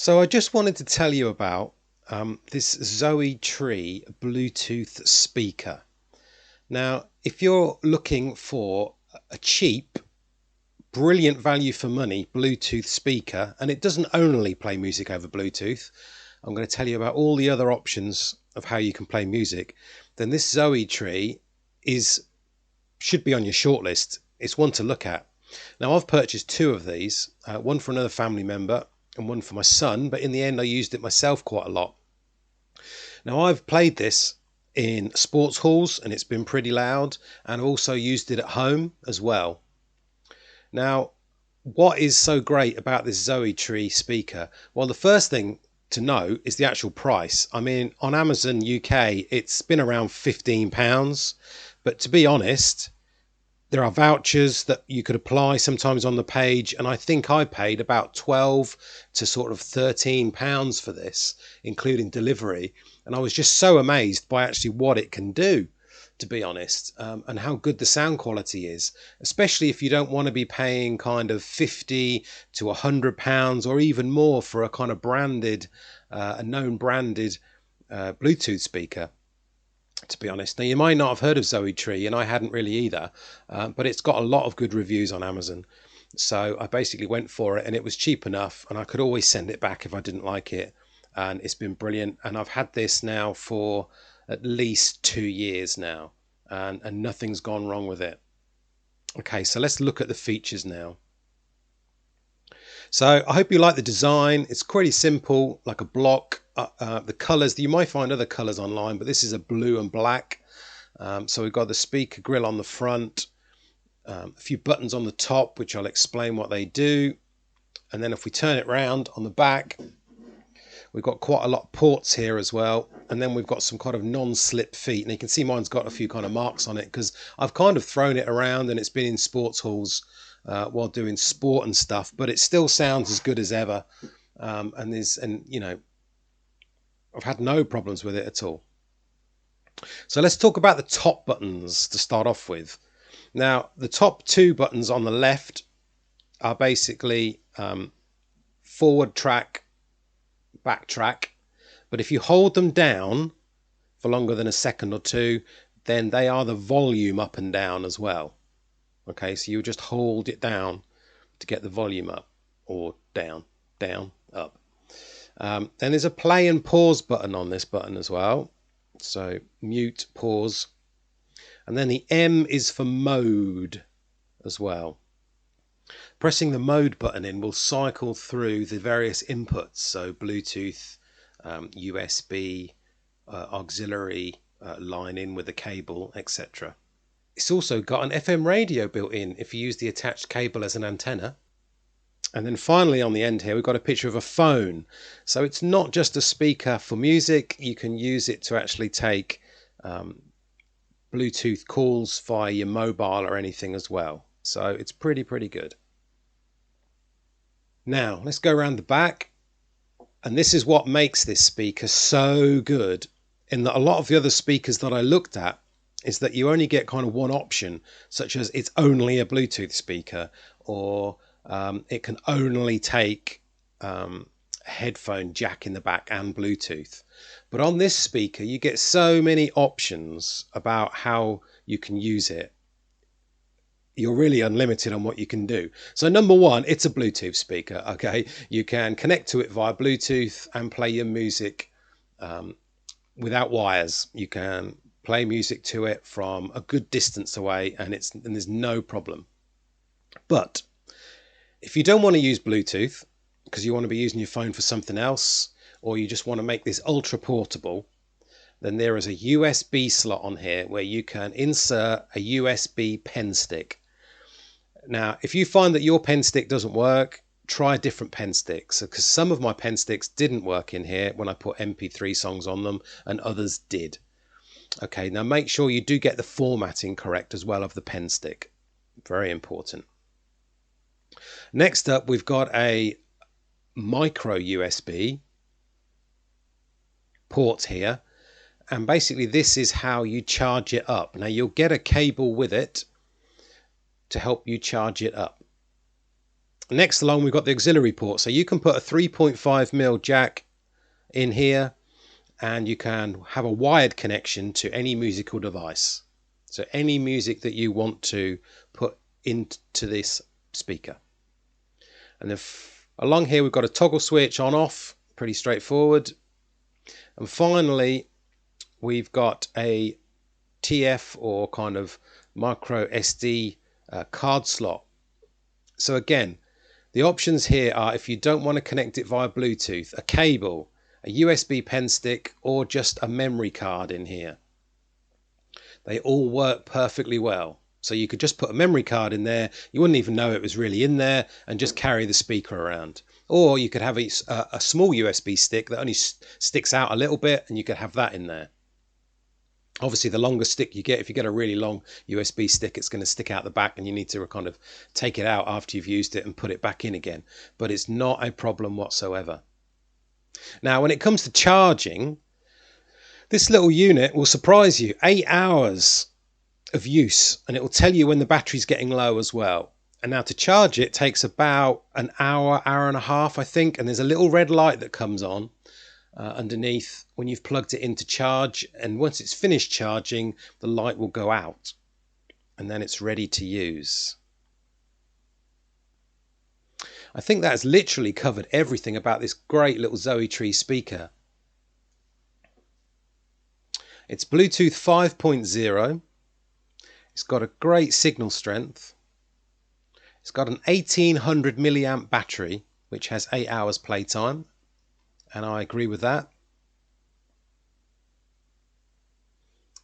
So I just wanted to tell you about this ZoeeTree Bluetooth speaker. Now, if you're looking for a cheap, brilliant value for money Bluetooth speaker, and it doesn't only play music over Bluetooth, I'm going to tell you about all the other options of how you can play music, then this ZoeeTree should be on your shortlist. It's one to look at. Now, I've purchased two of these, one for another family member and one for my son, but in the end I used it myself quite a lot. Now, I've played this in sports halls and it's been pretty loud, and I've also used it at home as well. Now, what is so great about this ZoeeTree speaker? Well, the first thing to know is the actual price. I mean, on Amazon UK it's been around £15, but to be honest, there are vouchers that you could apply sometimes on the page, and I think I paid about 12 to sort of £13 for this, including delivery. And I was just so amazed by actually what it can do, to be honest, and how good the sound quality is, especially if you don't want to be paying kind of 50 to £100 or even more for a kind of branded, a known branded Bluetooth speaker. To be honest, now you might not have heard of ZoeeTree, and I hadn't really either, but it's got a lot of good reviews on Amazon, so I basically went for it, and it was cheap enough, and I could always send it back if I didn't like it, and it's been brilliant. And I've had this now for at least 2 years now, and nothing's gone wrong with it. Okay, so let's look at the features now. So I hope you like the design. It's pretty simple, like a block. The colors, you might find other colors online, but this is a blue and black. So we've got the speaker grill on the front, a few buttons on the top, which I'll explain what they do. And then if we turn it round on the back, we've got quite a lot of ports here as well. And then we've got some kind of non-slip feet. And you can see mine's got a few kind of marks on it because I've kind of thrown it around and it's been in sports halls while doing sport and stuff, but it still sounds as good as ever. And you know, I've had no problems with it at all. So let's talk about the top buttons to start off with. Now, the top two buttons on the left are basically forward track, back track. But if you hold them down for longer than a second or two, then they are the volume up and down as well. Okay, so you just hold it down to get the volume up, or down, down, up. Then there's a play and pause button on this button as well. So mute, pause. And then the M is for mode as well. Pressing the mode button in will cycle through the various inputs. So Bluetooth, USB, auxiliary, line in with a cable, etc. It's also got an FM radio built in if you use the attached cable as an antenna. And then finally on the end here, we've got a picture of a phone. So it's not just a speaker for music. You can use it to actually take Bluetooth calls via your mobile or anything as well. So it's pretty good. Now let's go around the back. And this is what makes this speaker so good, in that a lot of the other speakers that I looked at is that you only get kind of one option, such as it's only a Bluetooth speaker, or it can only take a headphone jack in the back and Bluetooth. But on this speaker, you get so many options about how you can use it. You're really unlimited on what you can do. So number one, it's a Bluetooth speaker. Okay, you can connect to it via Bluetooth and play your music without wires. You can play music to it from a good distance away, and there's no problem. But if you don't want to use Bluetooth because you want to be using your phone for something else, or you just want to make this ultra portable, then there is a USB slot on here where you can insert a USB pen stick. Now, if you find that your pen stick doesn't work, try a different pen stick. So, because some of my pen sticks didn't work in here when I put MP3 songs on them, and others did. Okay, now make sure you do get the formatting correct as well of the pen stick. Very important. Next up, we've got a micro USB port here. And basically this is how you charge it up. Now you'll get a cable with it to help you charge it up. Next along, we've got the auxiliary port. So you can put a 3.5mm jack in here, and you can have a wired connection to any musical device. So any music that you want to put into this speaker. And then along here, we've got a toggle switch on off, pretty straightforward. And finally, we've got a TF or kind of micro SD card slot. So again, the options here are, if you don't want to connect it via Bluetooth, a cable, a USB pen stick, or just a memory card in here. They all work perfectly well. So you could just put a memory card in there, you wouldn't even know it was really in there, and just carry the speaker around. Or you could have a small USB stick that only sticks out a little bit, and you could have that in there. Obviously, the longer stick you get, if you get a really long USB stick, it's going to stick out the back and you need to kind of take it out after you've used it and put it back in again. But it's not a problem whatsoever. Now, when it comes to charging, this little unit will surprise you. 8 hours of use, and it will tell you when the battery's getting low as well. And now to charge it takes about an hour, hour and a half, I think. And there's a little red light that comes on underneath when you've plugged it in to charge, and once it's finished charging, the light will go out and then it's ready to use. I think that's literally covered everything about this great little ZoeeTree speaker. It's Bluetooth 5.0. It's got a great signal strength. It's got an 1800 milliamp battery, which has 8 hours playtime. And I agree with that.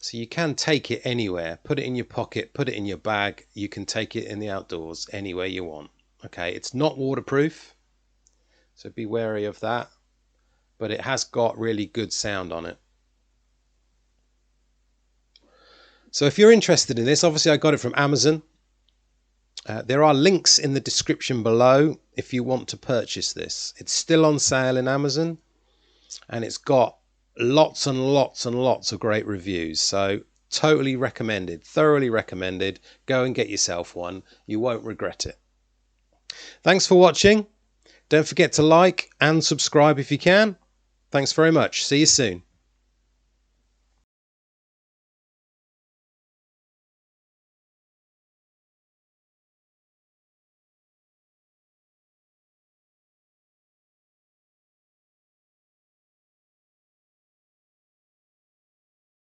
So you can take it anywhere, put it in your pocket, put it in your bag. You can take it in the outdoors anywhere you want. Okay, it's not waterproof, so be wary of that, but it has got really good sound on it. So if you're interested in this, obviously I got it from Amazon. There are links in the description below if you want to purchase this. It's still on sale in Amazon, and it's got lots and lots and lots of great reviews. So totally recommended, thoroughly recommended. Go and get yourself one. You won't regret it. Thanks for watching. Don't forget to like and subscribe if you can. Thanks very much. See you soon.